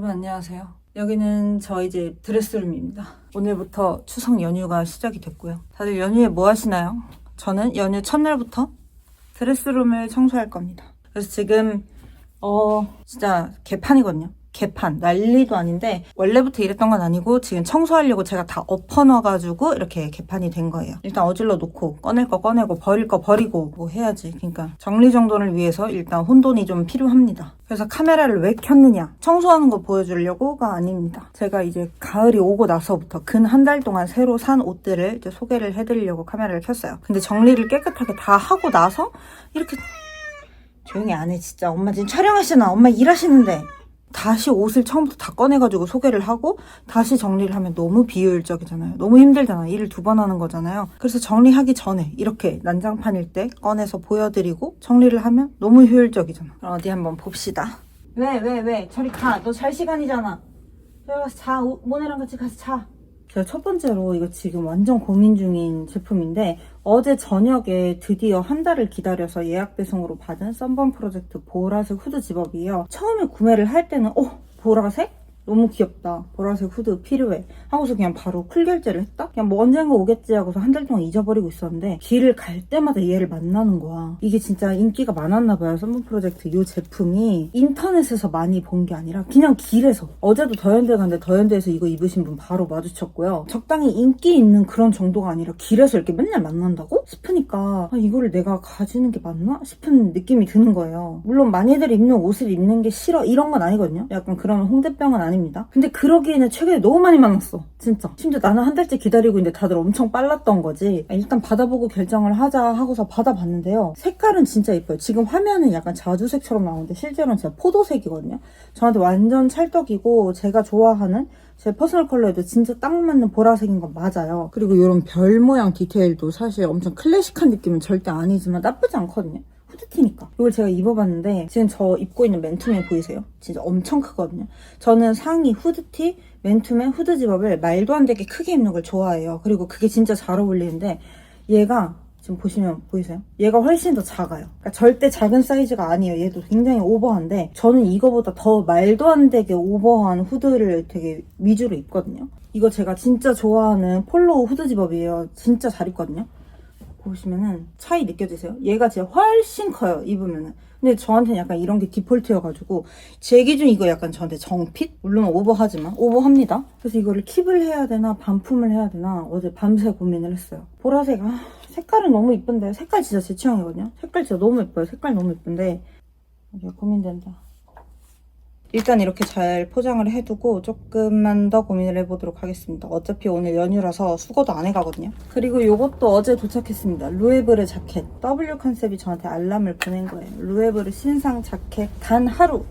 여러분 안녕하세요. 여기는 저희 집 드레스룸입니다. 오늘부터 추석 연휴가 시작이 됐고요. 다들 연휴에 뭐 하시나요? 저는 연휴 첫날부터 드레스룸을 청소할 겁니다. 그래서 지금 진짜 개판이거든요. 개판, 난리도 아닌데 원래부터 이랬던 건 아니고 지금 청소하려고 제가 다 엎어놔가지고 이렇게 개판이 된 거예요. 일단 어질러 놓고 꺼낼 거 꺼내고 버릴 거 버리고 뭐 해야지. 그러니까 정리정돈을 위해서 일단 혼돈이 좀 필요합니다. 그래서 카메라를 왜 켰느냐, 청소하는 거 보여주려고가 아닙니다. 제가 이제 가을이 오고 나서부터 근 한 달 동안 새로 산 옷들을 이제 소개를 해드리려고 카메라를 켰어요. 근데 정리를 깨끗하게 다 하고 나서 이렇게 조용히 안 해 진짜. 엄마 지금 촬영하시나? 엄마 일하시는데. 다시 옷을 처음부터 다 꺼내가지고 소개를 하고 다시 정리를 하면 너무 비효율적이잖아요. 너무 힘들잖아. 일을 2번 하는 거잖아요. 그래서 정리하기 전에 이렇게 난장판일 때 꺼내서 보여드리고 정리를 하면 너무 효율적이잖아. 그럼 어디 한번 봅시다. 왜? 저리 가. 너 잘 시간이잖아. 저리 가서 자. 모네랑 같이 가서 자. 제가 첫 번째로 이거 지금 완전 고민 중인 제품인데 어제 저녁에 드디어 한 달을 기다려서 예약 배송으로 받은 썬번 프로젝트 보라색 후드 집업이에요. 처음에 구매를 할 때는 보라색? 너무 귀엽다. 보라색 후드 필요해. 하고서 그냥 바로 쿨 결제를 했다? 그냥 뭐 언젠가 오겠지 하고서 한 달 동안 잊어버리고 있었는데 길을 갈 때마다 얘를 만나는 거야. 이게 진짜 인기가 많았나 봐요. 썬번 프로젝트 이 제품이 인터넷에서 많이 본 게 아니라 그냥 길에서. 어제도 더현대 갔는데 더현대에서 이거 입으신 분 바로 마주쳤고요. 적당히 인기 있는 그런 정도가 아니라 길에서 이렇게 맨날 만난다고? 싶으니까 이거를 내가 가지는 게 맞나? 싶은 느낌이 드는 거예요. 물론 많이들 입는 옷을 입는 게 싫어 이런 건 아니거든요. 약간 그런 홍대병은 아닙니다. 근데 그러기에는 최근에 너무 많이 만났어. 진짜. 심지어 나는 한 달째 기다리고 있는데 다들 엄청 빨랐던 거지. 일단 받아보고 결정을 하자 하고서 받아봤는데요. 색깔은 진짜 예뻐요. 지금 화면은 약간 자주색처럼 나오는데 실제로는 진짜 포도색이거든요. 저한테 완전 찰떡이고 제가 좋아하는 제 퍼스널 컬러에도 진짜 딱 맞는 보라색인 건 맞아요. 그리고 이런 별 모양 디테일도 사실 엄청 클래식한 느낌은 절대 아니지만 나쁘지 않거든요. 후드티니까. 이걸 제가 입어봤는데 지금 저 입고 있는 맨투맨 보이세요? 진짜 엄청 크거든요. 저는 상의, 후드티, 맨투맨, 후드 집업을 말도 안 되게 크게 입는 걸 좋아해요. 그리고 그게 진짜 잘 어울리는데 얘가 지금 보시면 보이세요? 얘가 훨씬 더 작아요. 그러니까 절대 작은 사이즈가 아니에요. 얘도 굉장히 오버한데 저는 이거보다 더 말도 안 되게 오버한 후드를 되게 위주로 입거든요. 이거 제가 진짜 좋아하는 폴로 후드 집업이에요. 진짜 잘 입거든요. 보시면은 차이 느껴지세요? 얘가 진짜 훨씬 커요, 입으면은. 근데 저한테는 약간 이런 게 디폴트여가지고 제 기준 이거 약간 저한테 정핏? 물론 오버하지만 오버합니다. 그래서 이거를 킵을 해야 되나 반품을 해야 되나 어제 밤새 고민을 했어요. 보라색 색깔은 너무 이쁜데 색깔 진짜 제 취향이거든요. 색깔 진짜 너무 예뻐요. 색깔 너무 예쁜데 이게 고민된다. 일단 이렇게 잘 포장을 해두고 조금만 더 고민을 해보도록 하겠습니다. 어차피 오늘 연휴라서 수거도 안 해가거든요. 그리고 이것도 어제 도착했습니다. 루에브르 자켓. W 컨셉이 저한테 알람을 보낸 거예요. 루에브르 신상 자켓 단 하루.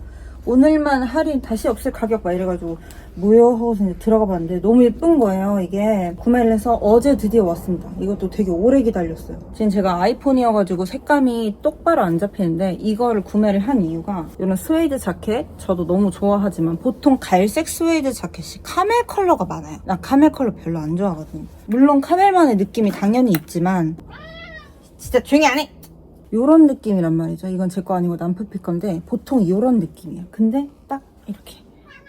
오늘만 할인 다시 없을 가격 막 이래가지고 뭐요? 하고서 이제 들어가 봤는데 너무 예쁜 거예요. 이게 구매를 해서 어제 드디어 왔습니다. 이것도 되게 오래 기다렸어요. 지금 제가 아이폰이어가지고 색감이 똑바로 안 잡히는데 이거를 구매를 한 이유가 이런 스웨이드 자켓 저도 너무 좋아하지만 보통 갈색 스웨이드 자켓이 카멜 컬러가 많아요. 난 카멜 컬러 별로 안 좋아하거든요. 물론 카멜만의 느낌이 당연히 있지만 진짜 조용히 안 해! 요런 느낌이란 말이죠. 이건 제 거 아니고 남편피 건데 보통 요런 느낌이에요. 근데 딱 이렇게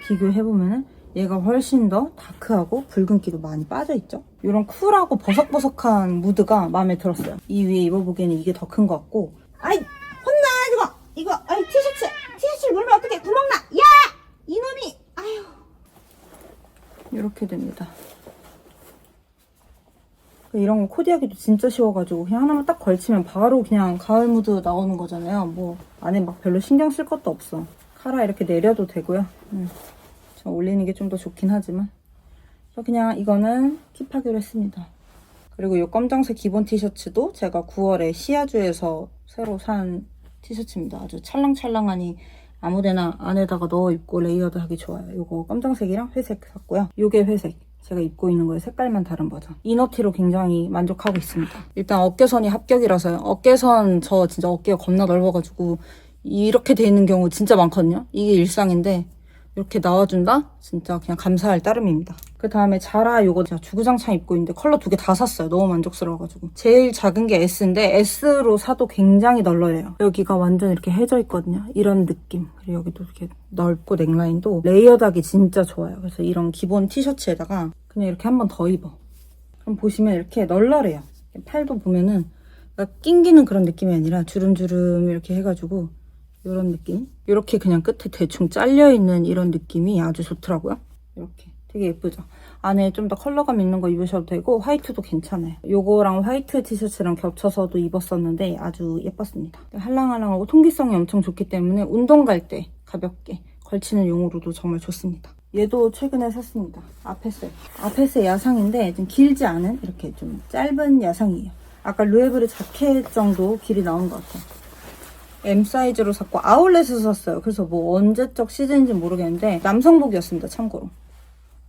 비교해보면은 얘가 훨씬 더 다크하고 붉은기도 많이 빠져있죠. 요런 쿨하고 버석버석한 무드가 마음에 들었어요. 이 위에 입어보기에는 이게 더 큰 것 같고. 아이 혼나 이거 아이 티셔츠를 물면 어떡해. 구멍나. 야 이놈이. 아유 이렇게 됩니다. 이런 거 코디하기도 진짜 쉬워가지고 그냥 하나만 딱 걸치면 바로 그냥 가을 무드 나오는 거잖아요. 뭐 안에 막 별로 신경 쓸 것도 없어. 카라 이렇게 내려도 되고요. 저 올리는 게 좀 더 좋긴 하지만 저 그냥 이거는 킵하기로 했습니다. 그리고 이 검정색 기본 티셔츠도 제가 9월에 시아주에서 새로 산 티셔츠입니다. 아주 찰랑찰랑하니 아무데나 안에다가 넣어 입고 레이어드 하기 좋아요. 이거 검정색이랑 회색 샀고요. 이게 회색. 제가 입고 있는 거에 색깔만 다른 버전. 이너티로 굉장히 만족하고 있습니다. 일단 어깨선이 합격이라서요. 어깨선 저 진짜 어깨가 겁나 넓어가지고 이렇게 돼 있는 경우 진짜 많거든요. 이게 일상인데 이렇게 나와준다? 진짜 그냥 감사할 따름입니다. 그 다음에 자라 요거 제가 주구장창 입고 있는데 컬러 2개 다 샀어요. 너무 만족스러워가지고. 제일 작은 게 S인데 S로 사도 굉장히 널널해요. 여기가 완전 이렇게 해져 있거든요. 이런 느낌. 그리고 여기도 이렇게 넓고 넥라인도 레이어드하기 진짜 좋아요. 그래서 이런 기본 티셔츠에다가 그냥 이렇게 한 번 더 입어. 그럼 보시면 이렇게 널널해요. 팔도 보면은 낑기는 그런 느낌이 아니라 주름주름 이렇게 해가지고 이런 느낌? 이렇게 그냥 끝에 대충 잘려있는 이런 느낌이 아주 좋더라고요. 이렇게 되게 예쁘죠? 안에 좀 더 컬러감 있는 거 입으셔도 되고 화이트도 괜찮아요. 요거랑 화이트 티셔츠랑 겹쳐서도 입었었는데 아주 예뻤습니다. 할랑할랑하고 통기성이 엄청 좋기 때문에 운동 갈 때 가볍게 걸치는 용으로도 정말 좋습니다. 얘도 최근에 샀습니다. 아페스 야상인데 좀 길지 않은 이렇게 좀 짧은 야상이에요. 아까 루에브르 자켓 정도 길이 나온 것 같아요. M 사이즈로 샀고 아울렛에서 샀어요. 그래서 뭐 언제적 시즌인지 모르겠는데 남성복이었습니다. 참고로.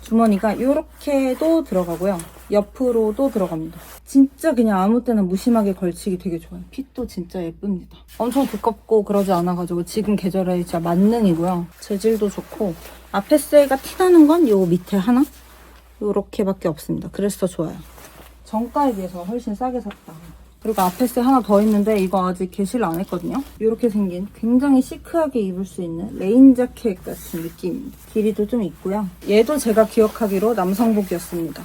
주머니가 이렇게도 들어가고요. 옆으로도 들어갑니다. 진짜 그냥 아무 때나 무심하게 걸치기 되게 좋아요. 핏도 진짜 예쁩니다. 엄청 두껍고 그러지 않아가지고 지금 계절에 진짜 만능이고요. 재질도 좋고 아페스가 티나는 건 요 밑에 하나? 요렇게밖에 없습니다. 그래서 더 좋아요. 정가에 비해서 훨씬 싸게 샀다. 그리고 아페스 하나 더 있는데 이거 아직 게시를 안 했거든요. 이렇게 생긴 굉장히 시크하게 입을 수 있는 레인 자켓 같은 느낌. 길이도 좀 있고요. 얘도 제가 기억하기로 남성복이었습니다.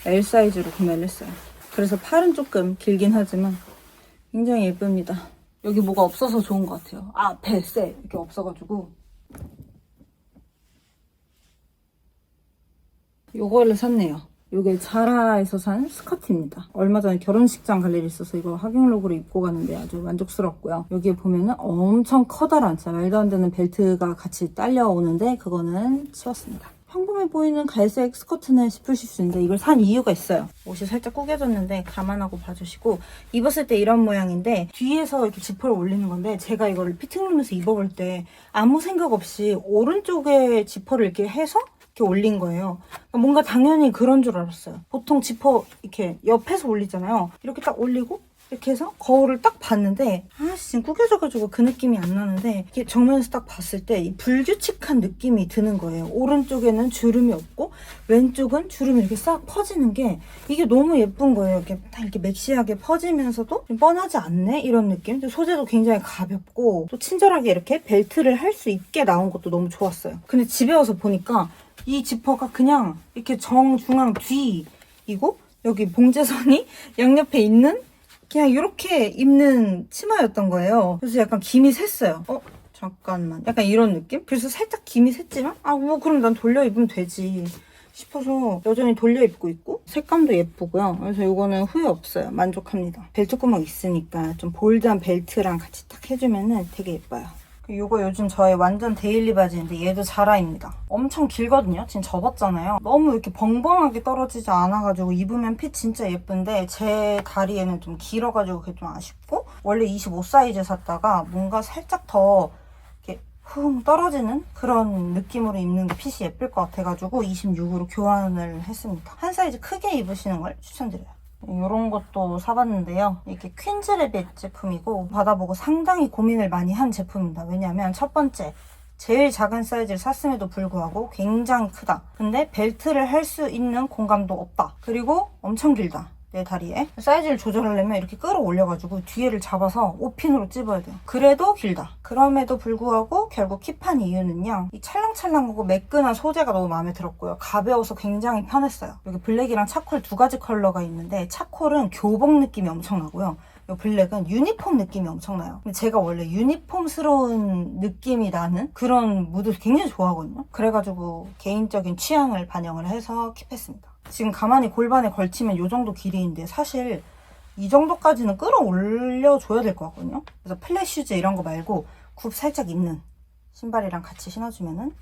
L 사이즈로 구매를 했어요. 그래서 팔은 조금 길긴 하지만 굉장히 예쁩니다. 여기 뭐가 없어서 좋은 것 같아요. 아페스 이렇게 없어가지고 요거를 샀네요. 이게 자라에서 산 스커트입니다. 얼마 전에 결혼식장 갈 일이 있어서 이거 하객룩으로 입고 갔는데 아주 만족스럽고요. 여기에 보면은 엄청 커다란 진짜 말도 안 되는 벨트가 같이 딸려오는데 그거는 치웠습니다. 평범해 보이는 갈색 스커트는 싶으실 수 있는데 이걸 산 이유가 있어요. 옷이 살짝 구겨졌는데 감안하고 봐주시고 입었을 때 이런 모양인데 뒤에서 이렇게 지퍼를 올리는 건데 제가 이거를 피팅룸에서 입어볼 때 아무 생각 없이 오른쪽에 지퍼를 이렇게 해서 이렇게 올린 거예요. 뭔가 당연히 그런 줄 알았어요. 보통 지퍼 이렇게 옆에서 올리잖아요. 이렇게 딱 올리고 이렇게 해서 거울을 딱 봤는데 지금 구겨져가지고 그 느낌이 안 나는데 이렇게 정면에서 딱 봤을 때 이 불규칙한 느낌이 드는 거예요. 오른쪽에는 주름이 없고 왼쪽은 주름이 이렇게 싹 퍼지는 게 이게 너무 예쁜 거예요. 이렇게 딱 이렇게 맥시하게 퍼지면서도 좀 뻔하지 않네? 이런 느낌. 소재도 굉장히 가볍고 또 친절하게 이렇게 벨트를 할 수 있게 나온 것도 너무 좋았어요. 근데 집에 와서 보니까 이 지퍼가 그냥 이렇게 정중앙 뒤이고 여기 봉제선이 양옆에 있는 그냥 이렇게 입는 치마였던 거예요. 그래서 약간 김이 샜어요. 잠깐만. 약간 이런 느낌? 그래서 살짝 김이 샜지만 뭐 그럼 난 돌려 입으면 되지 싶어서 여전히 돌려 입고 있고 색감도 예쁘고요. 그래서 이거는 후회 없어요. 만족합니다. 벨트 구멍 있으니까 좀 볼드한 벨트랑 같이 딱 해주면은 되게 예뻐요. 이거 요즘 저의 완전 데일리 바지인데 얘도 자라입니다. 엄청 길거든요. 지금 접었잖아요. 너무 이렇게 벙벙하게 떨어지지 않아가지고 입으면 핏 진짜 예쁜데 제 다리에는 좀 길어가지고 그게 좀 아쉽고 원래 25 사이즈 샀다가 뭔가 살짝 더 이렇게 훅 떨어지는 그런 느낌으로 입는 게 핏이 예쁠 것 같아가지고 26으로 교환을 했습니다. 한 사이즈 크게 입으시는 걸 추천드려요. 이런 것도 사봤는데요. 이게 퀸즈레빗 제품이고 받아보고 상당히 고민을 많이 한 제품입니다. 왜냐하면 첫 번째, 제일 작은 사이즈를 샀음에도 불구하고 굉장히 크다. 근데 벨트를 할 수 있는 공간도 없다. 그리고 엄청 길다. 내 다리에. 사이즈를 조절하려면 이렇게 끌어올려가지고 뒤에를 잡아서 5핀으로 찝어야 돼요. 그래도 길다. 그럼에도 불구하고 결국 킵한 이유는요. 이 찰랑찰랑하고 매끈한 소재가 너무 마음에 들었고요. 가벼워서 굉장히 편했어요. 여기 블랙이랑 차콜 두 가지 컬러가 있는데 차콜은 교복 느낌이 엄청나고요. 이 블랙은 유니폼 느낌이 엄청나요. 근데 제가 원래 유니폼스러운 느낌이 나는 그런 무드를 굉장히 좋아하거든요. 그래가지고 개인적인 취향을 반영을 해서 킵했습니다. 지금 가만히 골반에 걸치면 이 정도 길이인데 사실 이 정도까지는 끌어올려줘야 될 것 같거든요. 그래서 플랫 슈즈 이런 거 말고 굽 살짝 있는 신발이랑 같이 신어주면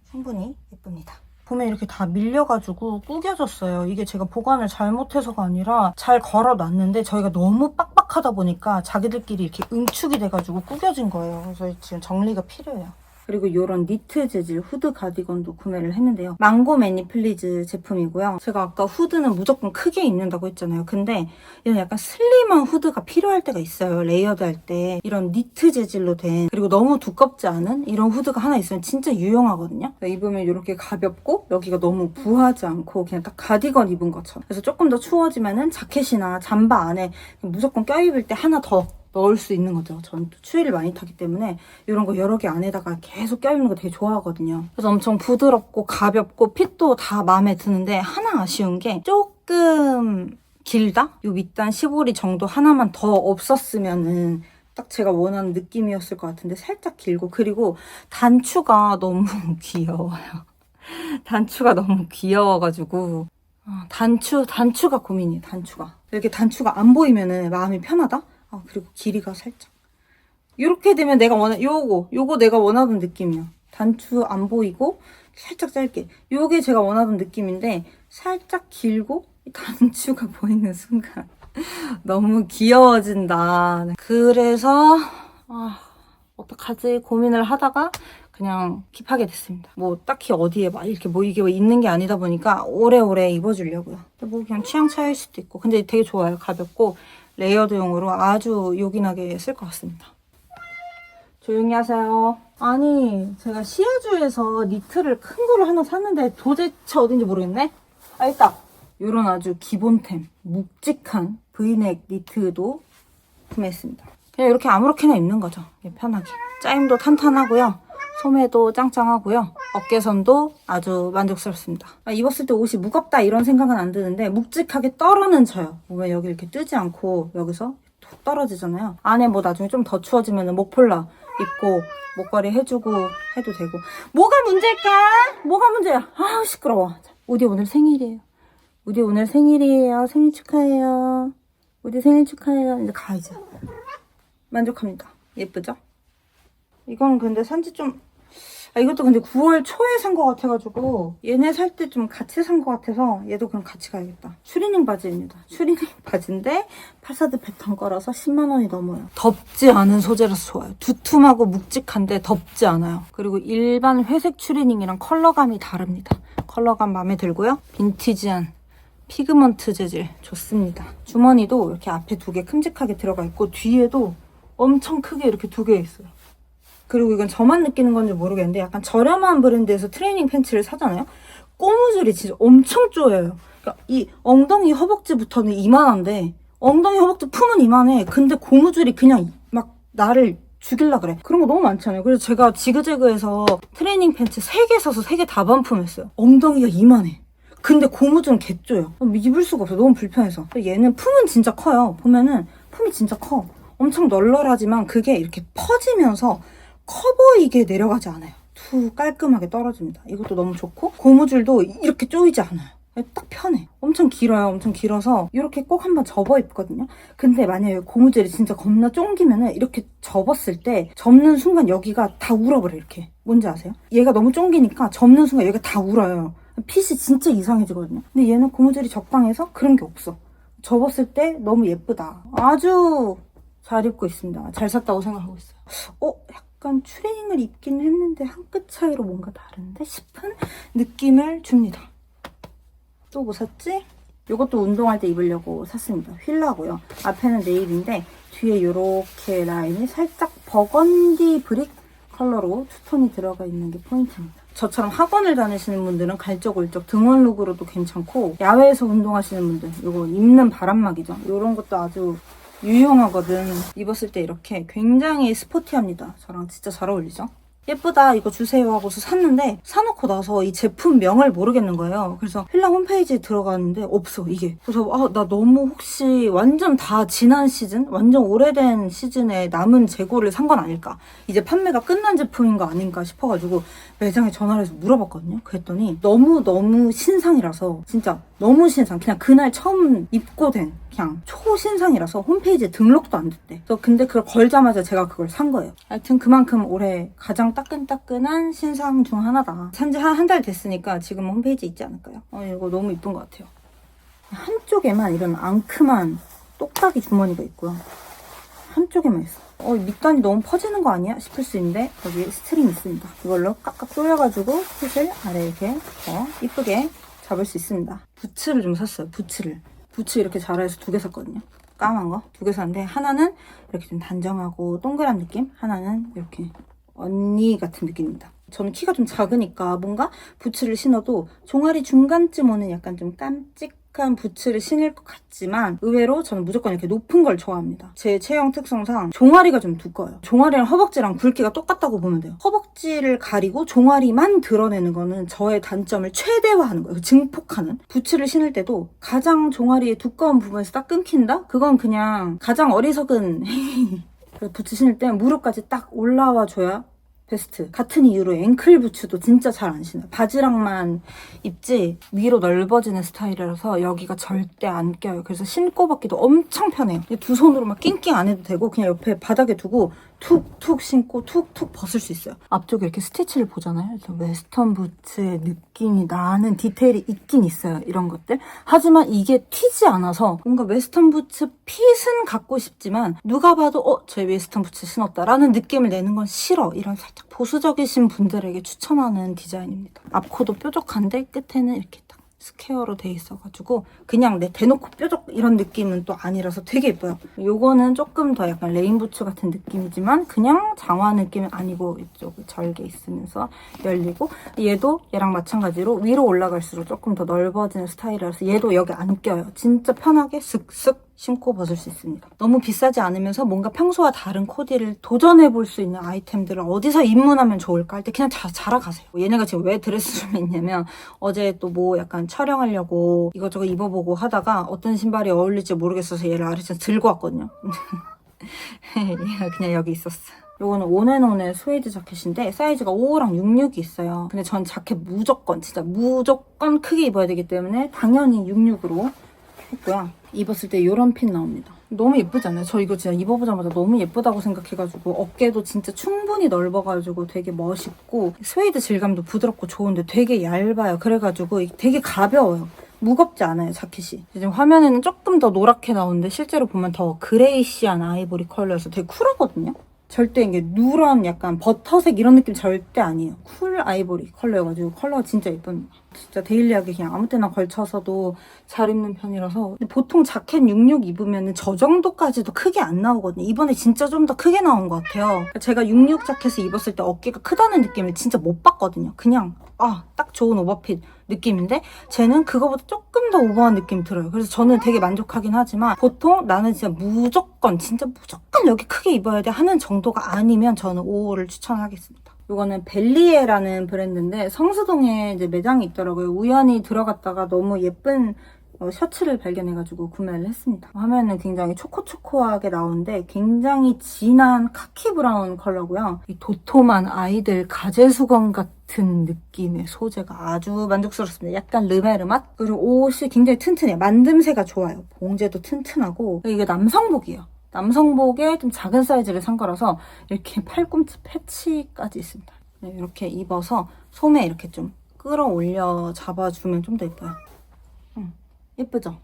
충분히 예쁩니다. 보면 이렇게 다 밀려가지고 구겨졌어요. 이게 제가 보관을 잘못해서가 아니라 잘 걸어놨는데 저희가 너무 빡빡하다 보니까 자기들끼리 이렇게 응축이 돼가지고 구겨진 거예요. 그래서 지금 정리가 필요해요. 그리고 이런 니트 재질 후드 가디건도 구매를 했는데요. 망고 매니플리즈 제품이고요. 제가 아까 후드는 무조건 크게 입는다고 했잖아요. 근데 얘는 약간 슬림한 후드가 필요할 때가 있어요. 레이어드 할 때. 이런 니트 재질로 된, 그리고 너무 두껍지 않은 이런 후드가 하나 있으면 진짜 유용하거든요. 입으면 이렇게 가볍고 여기가 너무 부하지 않고 그냥 딱 가디건 입은 것처럼. 그래서 조금 더 추워지면은 자켓이나 잠바 안에 무조건 껴입을 때 하나 더 넣을 수 있는 거죠. 전 또 추위를 많이 타기 때문에 이런 거 여러 개 안에다가 계속 껴입는 거 되게 좋아하거든요. 그래서 엄청 부드럽고 가볍고 핏도 다 마음에 드는데 하나 아쉬운 게 조금 길다? 요 밑단 시보리 정도 하나만 더 없었으면은 딱 제가 원하는 느낌이었을 것 같은데 살짝 길고, 그리고 단추가 너무 귀여워요. 단추가 너무 귀여워가지고 단추가 고민이에요. 단추가 이렇게 단추가 안 보이면은 마음이 편하다? 그리고 길이가 살짝 이렇게 되면 내가 요거 내가 원하던 느낌이야. 단추 안 보이고 살짝 짧게, 요게 제가 원하던 느낌인데 살짝 길고 단추가 보이는 순간 너무 귀여워진다. 그래서 어떡하지 고민을 하다가 그냥 킵하게 됐습니다. 뭐 딱히 어디에 막 이렇게 뭐 이게 있는 게 아니다 보니까 오래오래 입어주려고요. 뭐 그냥 취향 차이일 수도 있고, 근데 되게 좋아요. 가볍고 레이어드용으로 아주 요긴하게 쓸 것 같습니다. 조용히 하세요. 아니, 제가 시아주에서 니트를 큰 거를 하나 샀는데 도대체 어딘지 모르겠네? 있다. 요런 아주 기본템, 묵직한 브이넥 니트도 구매했습니다. 그냥 이렇게 아무렇게나 입는 거죠. 편하게. 짜임도 탄탄하고요. 소매도 짱짱하고요. 어깨선도 아주 만족스럽습니다. 입었을 때 옷이 무겁다 이런 생각은 안 드는데 묵직하게 떨어는 져요. 보면 여기 이렇게 뜨지 않고 여기서 툭 떨어지잖아요. 안에 뭐 나중에 좀 더 추워지면 목폴라 입고 목걸이 해주고 해도 되고. 뭐가 문제일까? 뭐가 문제야? 시끄러워. 우디 오늘 생일이에요. 우디 오늘 생일이에요. 생일 축하해요. 우디 생일 축하해요. 이제 가, 이제. 만족합니다. 예쁘죠? 이건 근데 산지 좀, 이것도 근데 9월 초에 산 것 같아가지고 얘네 살 때 좀 같이 산 것 같아서 얘도 그럼 같이 가야겠다. 추리닝 바지입니다. 추리닝 바지인데 팔사드 패턴 거라서 10만 원이 넘어요. 덥지 않은 소재라서 좋아요. 두툼하고 묵직한데 덥지 않아요. 그리고 일반 회색 추리닝이랑 컬러감이 다릅니다. 컬러감 마음에 들고요. 빈티지한 피그먼트 재질 좋습니다. 주머니도 이렇게 앞에 2개 큼직하게 들어가 있고 뒤에도 엄청 크게 이렇게 2개 있어요. 그리고 이건 저만 느끼는 건지 모르겠는데 약간 저렴한 브랜드에서 트레이닝 팬츠를 사잖아요. 고무줄이 진짜 엄청 쪼여요. 그러니까 이 엉덩이 허벅지부터는 이만한데 엉덩이 허벅지 품은 이만해. 근데 고무줄이 그냥 막 나를 죽일라 그래. 그런 거 너무 많잖아요. 그래서 제가 지그재그에서 트레이닝 팬츠 3개 사서 3개 다 반품했어요. 엉덩이가 이만해. 근데 고무줄은 개쪼요. 입을 수가 없어. 너무 불편해서. 얘는 품은 진짜 커요. 보면은 품이 진짜 커. 엄청 널널하지만 그게 이렇게 퍼지면서 커 보이게 내려가지 않아요. 툭 깔끔하게 떨어집니다. 이것도 너무 좋고 고무줄도 이렇게 조이지 않아요. 딱 편해. 엄청 길어요. 엄청 길어서 이렇게 꼭 한번 접어 입거든요. 근데 만약에 고무줄이 진짜 겁나 쫑기면은 이렇게 접었을 때 접는 순간 여기가 다 울어버려. 이렇게. 뭔지 아세요? 얘가 너무 쫑기니까 접는 순간 여기가 다 울어요. 핏이 진짜 이상해지거든요. 근데 얘는 고무줄이 적당해서 그런 게 없어. 접었을 때 너무 예쁘다. 아주 잘 입고 있습니다. 잘 샀다고 생각하고 있어요. 약간 추리닝을 입긴 했는데 한 끗 차이로 뭔가 다른데 싶은 느낌을 줍니다. 또 뭐 샀지? 이것도 운동할 때 입으려고 샀습니다. 휠라고요. 앞에는 네일인데 뒤에 이렇게 라인이 살짝 버건디 브릭 컬러로 투톤이 들어가 있는 게 포인트입니다. 저처럼 학원을 다니시는 분들은 갈적올적 등원 룩으로도 괜찮고 야외에서 운동하시는 분들 이거 입는 바람막이죠. 이런 것도 아주 유용하거든. 입었을 때 이렇게 굉장히 스포티합니다. 저랑 진짜 잘 어울리죠? 예쁘다 이거 주세요 하고서 샀는데 사놓고 나서 이 제품명을 모르겠는 거예요. 그래서 휠라 홈페이지에 들어갔는데 없어 이게. 그래서 나 너무 혹시 완전 다 지난 시즌? 완전 오래된 시즌에 남은 재고를 산 건 아닐까? 이제 판매가 끝난 제품인 거 아닌가 싶어가지고 매장에 전화를 해서 물어봤거든요. 그랬더니 너무 신상이라서 진짜 너무 신상. 그냥 그날 처음 입고 된 그냥 초신상이라서 홈페이지에 등록도 안 됐대. 그래서 근데 그걸 걸자마자 제가 그걸 산 거예요. 하여튼 그만큼 올해 가장 따끈따끈한 신상 중 하나다. 산지 한 달 됐으니까 지금 홈페이지에 있지 않을까요? 이거 너무 이쁜 것 같아요. 한쪽에만 이런 앙큼한 똑딱이 주머니가 있고요. 한쪽에만 있어. 밑단이 너무 퍼지는 거 아니야? 싶을 수 있는데 여기 스트링이 있습니다. 이걸로 깍깍 쏠려가지고 핏을 아래 이렇게 이쁘게 잡을 수 있습니다. 부츠를 좀 샀어요. 부츠 이렇게 자라에서 2개 샀거든요. 까만 거 2개 샀는데 하나는 이렇게 좀 단정하고 동그란 느낌, 하나는 이렇게 언니 같은 느낌입니다. 저는 키가 좀 작으니까 뭔가 부츠를 신어도 종아리 중간쯤 오는 약간 좀 깜찍한 부츠를 신을 것 같지만 의외로 저는 무조건 이렇게 높은 걸 좋아합니다. 제 체형 특성상 종아리가 좀 두꺼워요. 종아리랑 허벅지랑 굵기가 똑같다고 보면 돼요. 허벅지를 가리고 종아리만 드러내는 거는 저의 단점을 최대화하는 거예요. 증폭하는. 부츠를 신을 때도 가장 종아리의 두꺼운 부분에서 딱 끊긴다? 그건 그냥 가장 어리석은 부츠 신을 때 무릎까지 딱 올라와 줘야 베스트. 같은 이유로 앵클 부츠도 진짜 잘 안 신어요. 바지락만 입지 위로 넓어지는 스타일이라서 여기가 절대 안 껴요. 그래서 신고 벗기도 엄청 편해요. 두 손으로 막 낑낑 안 해도 되고 그냥 옆에 바닥에 두고 툭툭 신고 툭툭 벗을 수 있어요. 앞쪽에 이렇게 스티치를 보잖아요. 그래서 웨스턴 부츠의 느낌이 나는 디테일이 있긴 있어요. 이런 것들. 하지만 이게 튀지 않아서 뭔가 웨스턴 부츠 핏은 갖고 싶지만 누가 봐도 저 웨스턴 부츠 신었다라는 느낌을 내는 건 싫어. 이런 살짝 보수적이신 분들에게 추천하는 디자인입니다. 앞코도 뾰족한데 끝에는 이렇게 딱 스퀘어로 돼 있어가지고 그냥 대놓고 뾰족 이런 느낌은 또 아니라서 되게 예뻐요. 요거는 조금 더 약간 레인부츠 같은 느낌이지만 그냥 장화 느낌은 아니고 이쪽에 절개 있으면서 열리고 얘도 얘랑 마찬가지로 위로 올라갈수록 조금 더 넓어지는 스타일이라서 얘도 여기 안 껴요. 진짜 편하게 슥슥 신고 벗을 수 있습니다. 너무 비싸지 않으면서 뭔가 평소와 다른 코디를 도전해볼 수 있는 아이템들을 어디서 입문하면 좋을까 할 때 그냥 자라가세요. 얘네가 지금 왜 드레스룸에 있냐면 어제 또 뭐 약간 촬영하려고 이것저것 입어보고 하다가 어떤 신발이 어울릴지 모르겠어서 얘를 아래에서 들고 왔거든요. 얘가 그냥 여기 있었어. 요거는 온앤온의 스웨이드 자켓인데 사이즈가 5랑 66이 있어요. 근데 전 자켓 진짜 무조건 크게 입어야 되기 때문에 당연히 66으로 했고요. 입었을 때 이런 핀 나옵니다. 너무 예쁘잖아요. 저 이거 진짜 입어보자마자 너무 예쁘다고 생각해가지고 어깨도 진짜 충분히 넓어가지고 되게 멋있고 스웨이드 질감도 부드럽고 좋은데 되게 얇아요. 그래가지고 되게 가벼워요. 무겁지 않아요, 자켓이. 지금 화면에는 조금 더 노랗게 나오는데 실제로 보면 더 그레이시한 아이보리 컬러여서 되게 쿨하거든요. 절대 이게 누런 약간 버터색 이런 느낌 절대 아니에요. 쿨 아이보리 컬러여가지고 컬러가 진짜 예쁩니다. 진짜 데일리하게 그냥 아무 때나 걸쳐서도 잘 입는 편이라서. 근데 보통 자켓 66 입으면 저 정도까지도 크게 안 나오거든요. 이번에 진짜 좀 더 크게 나온 것 같아요. 제가 66 자켓을 입었을 때 어깨가 크다는 느낌을 진짜 못 받거든요. 그냥 딱 좋은 오버핏 느낌인데 쟤는 그거보다 조금 더 오버한 느낌이 들어요. 그래서 저는 되게 만족하긴 하지만 보통 나는 진짜 무조건 여기 크게 입어야 돼 하는 정도가 아니면 저는 5호를 추천하겠습니다. 이거는 벨리에라는 브랜드인데 성수동에 이제 매장이 있더라고요. 우연히 들어갔다가 너무 예쁜 셔츠를 발견해가지고 구매를 했습니다. 화면은 굉장히 초코초코하게 나오는데 굉장히 진한 카키 브라운 컬러고요. 이 도톰한 아이들 가제수건 같은 느낌의 소재가 아주 만족스럽습니다. 약간 르메르 맛? 그리고 옷이 굉장히 튼튼해요. 만듦새가 좋아요. 봉제도 튼튼하고 이게 남성복이에요. 남성복에 좀 작은 사이즈를 산 거라서 이렇게 팔꿈치 패치까지 있습니다. 이렇게 입어서 소매 이렇게 좀 끌어올려 잡아주면 좀 더 예뻐요. 예쁘죠?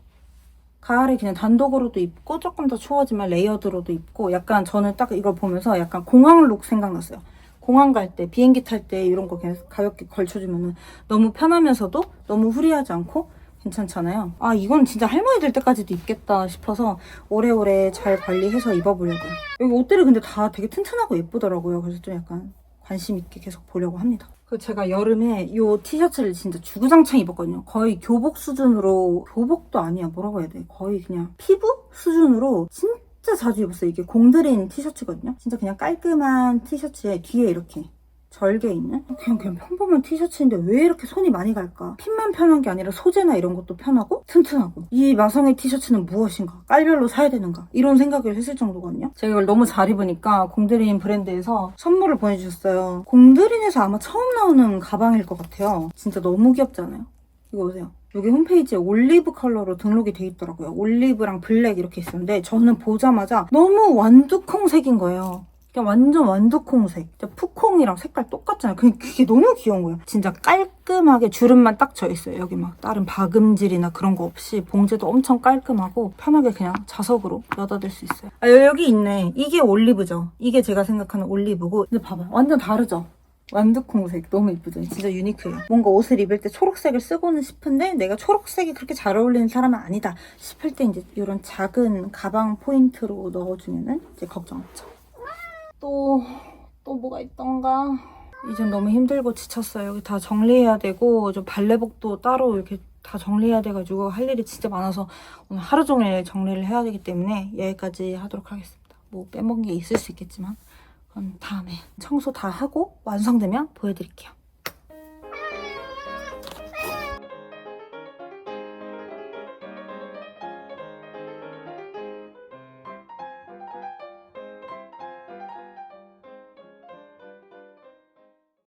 가을에 그냥 단독으로도 입고 조금 더 추워지면 레이어드로도 입고 약간 저는 딱 이걸 보면서 약간 공항 룩 생각났어요. 공항 갈 때, 비행기 탈 때 이런 거 그냥 가볍게 걸쳐주면 너무 편하면서도 너무 후리하지 않고 괜찮잖아요. 이건 진짜 할머니 될 때까지도 입겠다 싶어서 오래오래 잘 관리해서 입어보려고요. 여기 옷들이 근데 다 되게 튼튼하고 예쁘더라고요. 그래서 좀 약간 관심 있게 계속 보려고 합니다. 제가 여름에 이 티셔츠를 진짜 주구장창 입었거든요. 거의 교복 수준으로, 교복도 아니야, 뭐라고 해야 돼. 거의 그냥 피부 수준으로 진짜 자주 입었어요. 이게 공드린 티셔츠거든요. 진짜 그냥 깔끔한 티셔츠에 뒤에 이렇게 절개 있는 그냥 평범한 티셔츠인데 왜 이렇게 손이 많이 갈까? 핏만 편한 게 아니라 소재나 이런 것도 편하고 튼튼하고 이 마성의 티셔츠는 무엇인가? 깔별로 사야 되는가? 이런 생각을 했을 정도거든요. 제가 이걸 너무 잘 입으니까 공드린 브랜드에서 선물을 보내주셨어요. 공드린에서 아마 처음 나오는 가방일 것 같아요. 진짜 너무 귀엽지 않아요? 이거 보세요. 여기 홈페이지에 올리브 컬러로 등록이 돼 있더라고요. 올리브랑 블랙 이렇게 있었는데 저는 보자마자 너무 완두콩색인 거예요. 그냥 완전 완두콩색. 진짜 푸콩이랑 색깔 똑같잖아요. 그게 너무 귀여운 거예요. 진짜 깔끔하게 주름만 딱 져있어요. 여기 막 다른 박음질이나 그런 거 없이 봉제도 엄청 깔끔하고 편하게 그냥 자석으로 여닫을 수 있어요. 아, 여기 있네. 이게 올리브죠. 이게 제가 생각하는 올리브고. 근데 봐봐요. 완전 다르죠? 완두콩색 너무 이쁘죠? 진짜 유니크해요. 뭔가 옷을 입을 때 초록색을 쓰고는 싶은데 내가 초록색이 그렇게 잘 어울리는 사람은 아니다 싶을 때 이제 이런 작은 가방 포인트로 넣어주면은 이제 걱정 없죠. 또 뭐가 있던가? 이젠 너무 힘들고 지쳤어요. 여기 다 정리해야 되고 저 발레복도 따로 이렇게 다 정리해야 돼가지고 할 일이 진짜 많아서 오늘 하루 종일 정리를 해야 되기 때문에 여기까지 하도록 하겠습니다. 뭐 빼먹은 게 있을 수 있겠지만 그럼 다음에 청소 다 하고 완성되면 보여드릴게요.